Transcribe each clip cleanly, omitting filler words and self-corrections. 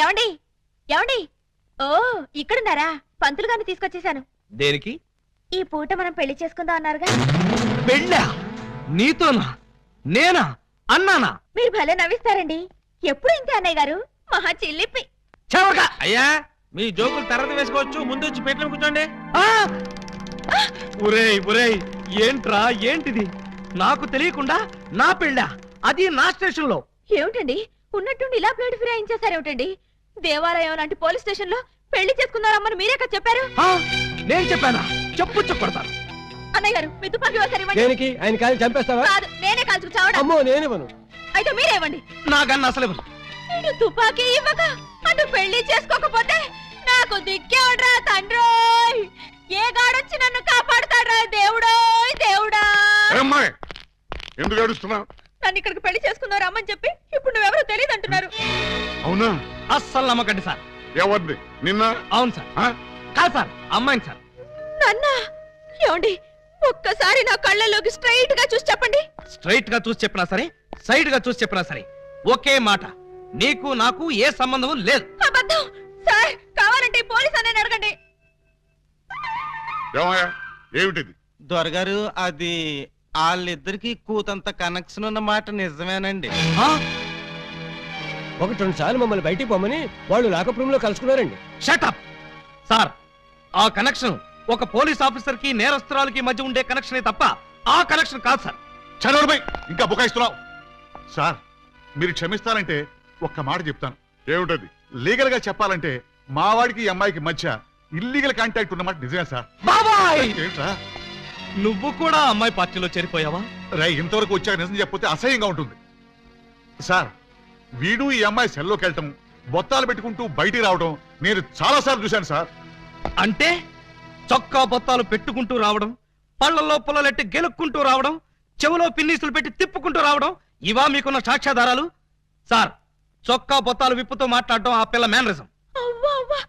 ఏమండి ఏమండి ఓ ఇక్కడున్నారా? పంతులు గారిని తీసుకొచ్చేసాను. దేనికి? ఈ పూట మనం పెళ్లి చేసుకుందాం అన్నారుగా. పెళ్ళా? నీతోనా? నేనా? అన్నానా? మీరు భలే నవ్విస్తారండి. ఎప్పుడు ఇంతే అన్నయ్య గారు. మహా చిల్లిపి. చవక. అయ్యా మీ జోకులు తర్వాత వేసుకోవచ్చు, ముందు వచ్చి పెట్లో కూర్చోండి. ఒరేయ్ ఒరేయ్, ఏంట్రా ఏంటిది? నాకు తెలియకుండా నా పెళ్ళా? అది నా స్టేషన్ లో. ఏమిటండి ఉన్నట్టుండి ఇలా ప్లేట్ ఫిరాయించేసారేమిటండి? దేవాలయం లాంటి పోలీస్ స్టేషన్ లో పెళ్లి చేసుకున్నారమ్మని మీరే కదా చెప్పారు. నేను చెప్పానా? చెప్పు చెప్పడతాను. అన్నయ్య గారు మీ తుపాకీ ఒకసారి ఇవ్వండి. దేనికి? ఆయన కాలి చంపేస్తావా? కాదు, నేనే కాల్చుకు చావడం. అమ్మో నేనివ్వను. అయితే మీరే ఇవ్వండి. నాకన్నా అసలు ఇవ్వను. నేను తుపాకీ ఇవ్వక అటు పెళ్లి చేసుకోకపోతే నాకు దిక్కేవడ్రా తండ్రోయ్. ఏ గాడొచ్చి నన్ను కాపాడుతాడ్రా దేవుడోయ్ దేవుడా. ఎందుకు ఏడుస్తున్నావు? నన్ను ఇక్కడికి పెళ్లి చేసుకున్నారు అమ్మని చెప్పి ఇప్పుడు నువ్వెవరో తెలియదు అంటున్నారు. అవునా? అస్సలు నమ్మకండి సార్. ఎవరిది? నిన్న? అవును సార్. కాదు సార్, అమ్మాయిని సార్. నాన్న ఏమండి ఒక్కసారి నా కళ్ళలోకి స్ట్రైట్ గా చూసి చెప్పండి. స్ట్రైట్ గా చూసి చెప్పినా సరే, సైడ్ గా చూసి చెప్పినా సరే ఒకే మాట, నీకు నాకు ఏ సంబంధం లేదు. అబద్ధం సార్. కావాలంటే పోలీస్ అనే అడగండి. ఏమయ్యా ఏమిటిది? దొరగారు అది వాళ్ళిద్దరికి కూతంత కనెక్షన్ ఉన్న మాట నిజమేనండి. ఒకటి రెండు సార్లు మమ్మల్ని బయటికి పొమ్మని వాళ్ళు లాకప్ రూమ్ లో కలుసుకున్నారండి. Shut up sir. ఆ కనెక్షన్ ఒక పోలీస్ ఆఫీసర్ కి నేరస్తురాలకి మధ్య ఉండే కనెక్షనే తప్ప ఆ కనెక్షన్ కాదు సార్. చదవడమై ఇంకా బుకాయిస్తున్నావు. సార్ మీరు క్షమిస్తారంటే ఒక్క మాట చెప్తాను. ఏమిటది? లీగల్ గా చెప్పాలంటే మా వాడికి ఈ అమ్మాయికి మధ్య ఇల్లీగల్ కాంటాక్ట్ ఉన్నమాట నిజమే సార్. బాబాయ్, ఏంట్రా నువ్వు కూడా అమ్మాయి పార్టీలో చేరిపోయావా? రై, ఇంతవరకు వచ్చాక నిజం చెప్పితే అసహ్యంగా ఉంటుంది సార్. వీడు ఈ అమ్మాయి సెల్లోకి వెళ్ళటం, బొత్తాలు పెట్టుకుంటూ బయటికి రావడం నేను చాలా సార్లు చూశాను సార్. అంటే చొక్కా బొత్తాలు పెట్టుకుంటూ రావడం, పళ్లలో పుల్లలెట్టి గెలుక్కుంటూ రావడం, చెవులో పిన్నీసులు పెట్టి తిప్పుకుంటూ రావడం, ఇవా మీకున్న సాక్ష్యాధారాలు? సార్, చొక్కా బొత్తాలు విప్పుతూ మాట్లాడడం ఆ పిల్ల మేనరిజం. అవ్వా అవ్వా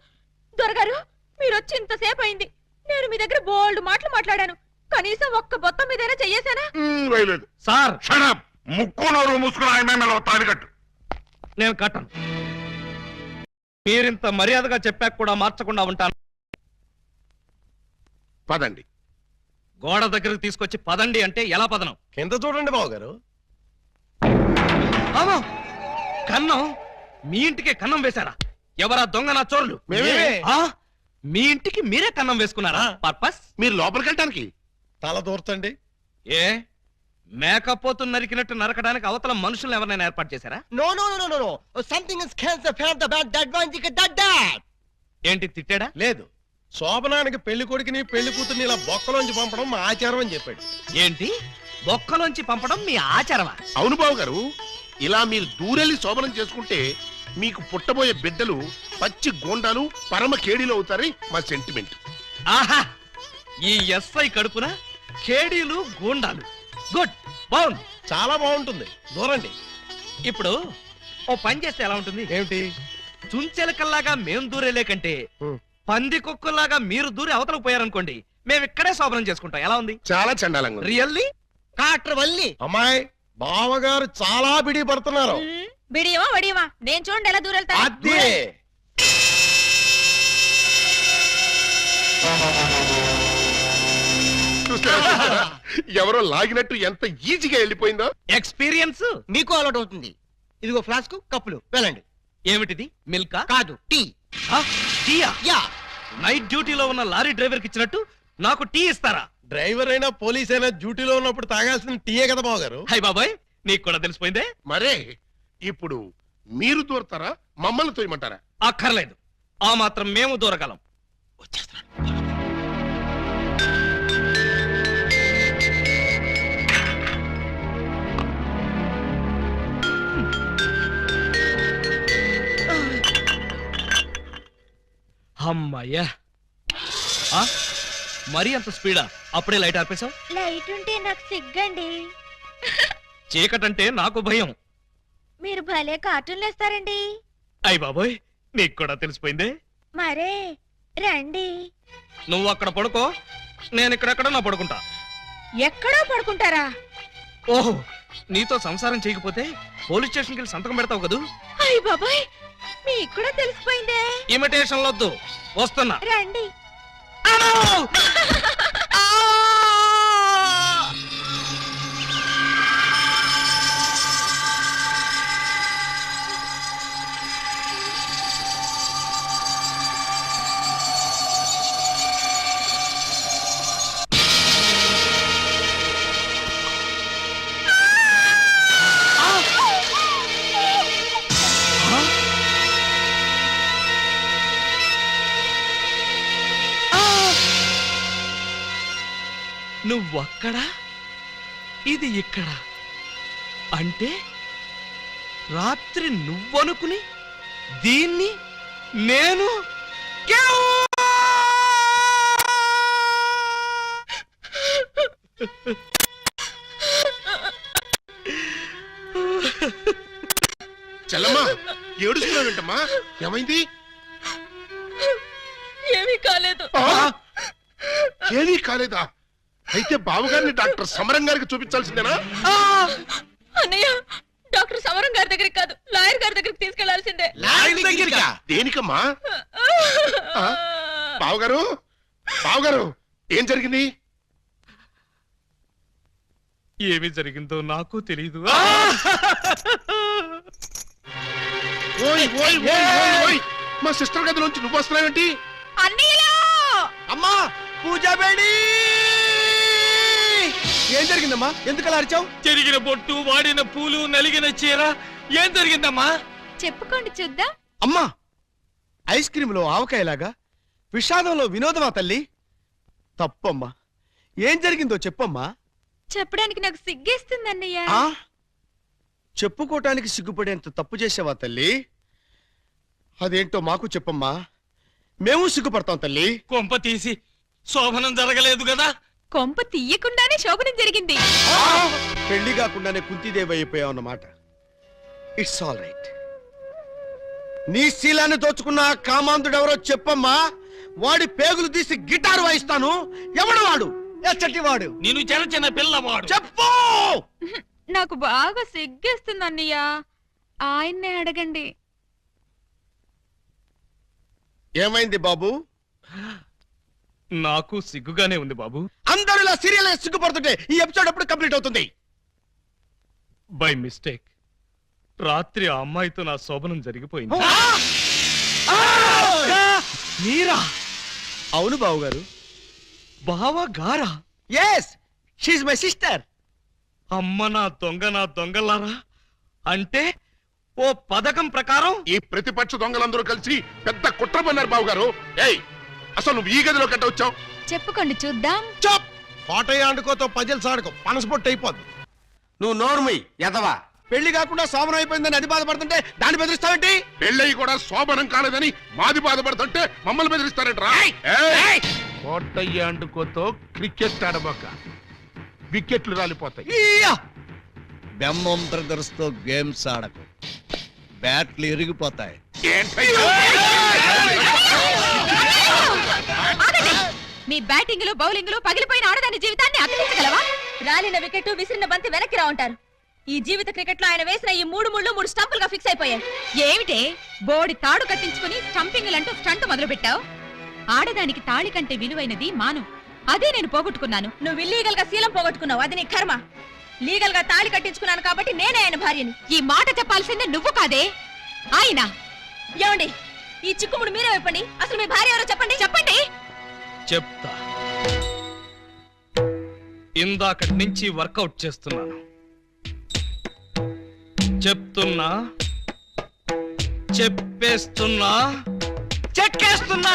దొరగారు మీరు వచ్చి ఇంతసేపు అయింది. నేను మీ దగ్గర బోల్డ్ మాటలు మాట్లాడాను. కనీసం ఒక్క బొత్తం మీదైనా చెయ్యేశానా? వేయలేదు సార్. షడప్. ముక్కు నోరు మూసుకుని ఆయన తాలికట్టు. నేను కట్టను. మీరింత మర్యాదగా చెప్పాక కూడా మార్చకుండా ఉంటాను. పదండి. గోడ దగ్గరకు తీసుకొచ్చి పదండి అంటే ఎలా పదనం? కింద చూడండి బాబు గారు. కన్నం? మీ ఇంటికే కన్నం వేశారా? ఎవరా దొంగ నా చోరులు? మీ ఇంటికి మీరే కన్నం వేసుకున్నారా? పర్పస్? మీరు లోపలికి వెళ్ళటానికి. తల దూర్తండి. ఏ మేకపోతు నరికినట్టు నరకడానికి అవతల మనుషులు ఎవరైనా ఏర్పాటు చేశారా? No no no no no. Something is cancer for the bad that one dick that that. ఏంటి తిట్టాడా? లేదు. శోభనానికి పెళ్లి కొడుకుని పెళ్లి కూతుర్ని ఇలా బొక్కలోంచి పంపడం మా ఆచారం అని చెప్పాడు. ఏంటి బొక్కలోంచి పంపడం మీ ఆచారమా? అవును బాబు గారు, ఇలా మీరు దూరెళ్ళి శోభనం చేసుకుంటే మీకు పుట్టబోయే బిడ్డలు పచ్చి గోండాలు పరమ కేడీలు అవుతారని మా సెంటిమెంట్. ఆహా, ఈ ఎస్ఐ కడుపున కేడీలు గూండాలు. గుడ్, బాగుంది, చాలా బాగుంటుంది. దూరండి. ఇప్పుడు ఓ పని చేస్తే ఎలా ఉంటుంది? ఏమిటి? చుంచెలకల్లాగా మేం దూరేలే కంటే పంది కుక్కల్లాగా మీరు దూరి అవతలకు పోయారనుకోండి, మేము ఇక్కడే శోభనం చేసుకుంటాం. ఎలా ఉంది? చాలా చండాలంగా ఉంది. రియల్లీ? కాట్రవల్లి అమ్మాయి బావగారు చాలా బిడి పడుతున్నారు. బిడియమా వడియమా నేను చూడండి ఎలా దూరెళ్తా. అదే ఎవరో లాగినట్టు ఎంత ఈజీగా వెళ్ళిపోయిందో. ఎక్స్పీరియన్స్ మీకు అలవాటు అవుతుంది. ఇదిగో ఫ్లాస్క్ కప్పులు వెళ్ళండి. ఏమిటిది? మిల్కా? కాదు, టీ. టీయా? యా. నైట్ డ్యూటీలో ఉన్న లారీ డ్రైవర్ కి ఇచ్చినట్టు నాకు టీ ఇస్తారా? డ్రైవర్ అయినా పోలీస్ అయినా డ్యూటీలో ఉన్నప్పుడు తాగాల్సిన టీయే కదా బావగారు. హై బాబాయ్, నీకు కూడా తెలిసిపోయిందే. మరే ఇప్పుడు మీరు దూరతారా, మమ్మల్ని తోయమంటారా? అక్కర్లేదు, ఆ మాత్రం మేము దూరగలం. వచ్చేస్తున్నాను. అమ్మయ్యా, మరీ అంత స్పీడా? అప్పుడే లైట్ ఆర్పేశావు? లైట్ ఉంటే నాకు సిగ్గండి. చీకటంటే నాకు భయం. మీరు భలే కార్టూన్లు వేస్తారండి. అయ్ బాబోయ్, నీకు కూడా తెలిసిపోయిందే. మరే రండి. నువ్వు అక్కడ పడుకో, నేను ఇక్కడెక్కడ నా పడుకుంటా. ఎక్కడో పడుకుంటారా? ఓహో, నీతో సంసారం చేయకపోతే పోలీస్ స్టేషన్కి వెళ్ళి సంతకం పెడతావు కదూ? అయ్య బాబాయ్, మీకు కూడా తెలిసిపోయిందే. ఇమిటేషన్ వద్దు, వస్తున్నా. రండి. అమ్మో! ఆ! నువ్వక్కడ, ఇది ఇక్కడ. అంటే రాత్రి నువ్వనుకుని దీన్ని నేను చెల్లమ్మా, ఏడుస్తున్నావేంటమ్మా? ఏమైంది? ఏమీ కాలేదు. ఏమీ కాలేదా? అయితే బావగారిని డాక్టర్ సమరం గారికి చూపించాల్సిందేనా? అన్నయ్య, డాక్టర్ సమరం గారి దగ్గరికి కాదు, లాయర్ గారి దగ్గరికి తీసుకెళ్లాల్సిందే. దేనికమ్మా? బావగారు, బావగారు, ఏం జరిగింది? ఏమి జరిగిందో నాకు తెలియదు. ఓయ్ ఓయ్ ఓయ్ ఓయ్ ఓయ్, మా సిస్టర్ గదిలోంచి నువ్వు వస్తున్నావేంటి? అన్నయ్యలో అమ్మా పూజా బేడి, ఏం జరిగిందమ్మా? ఎందుకలా అరిచావు? చెరిగిన బొట్టు, వాడిన పూలు, నలిగిన చీర. ఏం జరిగిందమ్మా? చెప్పుకోండి చూద్దాం. అమ్మా, ఐస్ క్రీమ్ లో ఆవకాయలాగా విషాదంలో వినోదమా తల్లి? తప్పమ్మా, ఏం జరిగిందో చెప్పమ్మా. చెప్పడానికి నాకు సిగ్గేస్తుంది అన్నయ్య. ఆ చెప్పుకోటానికి సిగ్గుపడేంత తప్పు చేసావా తల్లి? అదేంటో మాకు చెప్పమ్మా, మేము సిగ్గుపడతాం తల్లి. కొంప తీసి శోభనం జరగలేదు కదా? కొంప తీయకుండానే శోభనం జరిగింది. పెళ్లి కాకుండానే కుంతిదేవి అయిపోయావు అన్నమాట. It's all right. నీ శీలాన్ని దోచుకున్న ఆ కామాంధుడెవరో చెప్పమ్మా. వాడి పేగులు తీసి గిటారు వాయిస్తాను. ఎవడు వాడు? ఎచ్చటి వాడు? నేను చిన్న చిన్న పిల్లవాడు. చెప్పు. నాకు బాగా సిగ్గేస్తుంది అన్నయ్య, ఆయన్నే అడగండి. ఏమైంది బాబు? నాకు సిగ్గుగానే ఉంది బాబు. అందరూ ఇలా సీరియల్ సిగ్గుపడుతుంటే ఈ ఎపిసోడ్ ఎప్పుడు కంప్లీట్ అవుతుంది? బై మిస్టేక్ రాత్రి ఆ అమ్మాయితో నా శోభనం జరిగిపోయింది. మీరా? అవును బాబు గారు. బావా గారా? Yes, she my sister. అమ్మ నా దొంగలారా. అంటే ఓ పథకం ప్రకారం ఈ ప్రతిపక్ష దొంగలందరూ కలిసి పెద్ద కుట్ర పన్నారు బావగారు. ఏయ్, అసలు నువ్వు ఈ గదిలో కట్ట వచ్చావు? చెప్పుకోండి చూద్దాం. చప్ కోటయ్య అండుకోతో పజిల్ సాడుకో, పనసపొట్టు అయిపోద్ది. నువ్వు నోర్మై ఎదవా. పెళ్లి కాకుండా శోభనం అయిపోయిందని అది బాధపడుతుంటే దాన్ని బెదిరిస్తావేంటి? పెళ్ళయి కూడా శోభనం కాలేదని మాది బాధపడుతుంటే మమ్మల్ని బెదిరిస్తారంటరా? కోటయ్య అండుకోతో క్రికెట్ ఆడబోక, వికెట్లు రాలిపోతాయి. బెమ్మం బ్రదర్స్ తో గేమ్స్ ఆడకు, బ్యాట్లు ఇరిగిపోతాయి. ఏంటయ్యా? ఆగండి. మీ బ్యాటింగ్ లో బౌలింగ్ లో పగిలిపోయిన ఆడదాని జీవితాన్ని అతికించగలవా? రాలిన వికెట్, విసిరిన బంతి వెనక్కి రా ఉంటారు. ఈ జీవిత క్రికెట్ లో ఆయన వేసిన ఈ 3 ముళ్ళు 3 స్టంపులుగా ఫిక్స్ అయిపోయాయి. ఏమిటే బోడి తాడు కట్టించుకుని స్టంపింగ్లంటూ స్టంట్ మొదలు పెట్టావు? ఆడదానికి తాళి కంటే విలువైనది మాను. అదే నేను పోగొట్టుకున్నాను. నువ్వు ఇల్లీగల్ గా శీలం పోగొట్టుకున్నావు, అది నీ కర్మ. లీగల్ గా తాళి కట్టించుకున్నాను కాబట్టి నేనే ఆయన భార్యని. ఈ మాట చెప్పాల్సిందే నువ్వు కాదే ఆయన. ఏమండి, ఈ చిక్కుముడు మీరే చెప్పండి. అసలు మీ భార్య ఎవరో చెప్పండి. చెప్పండి. చెప్తా. ఇందాకటి నుంచి వర్కౌట్ చేస్తున్నాను. చెప్తున్నా, చెప్పేస్తున్నా, చెక్కేస్తున్నా.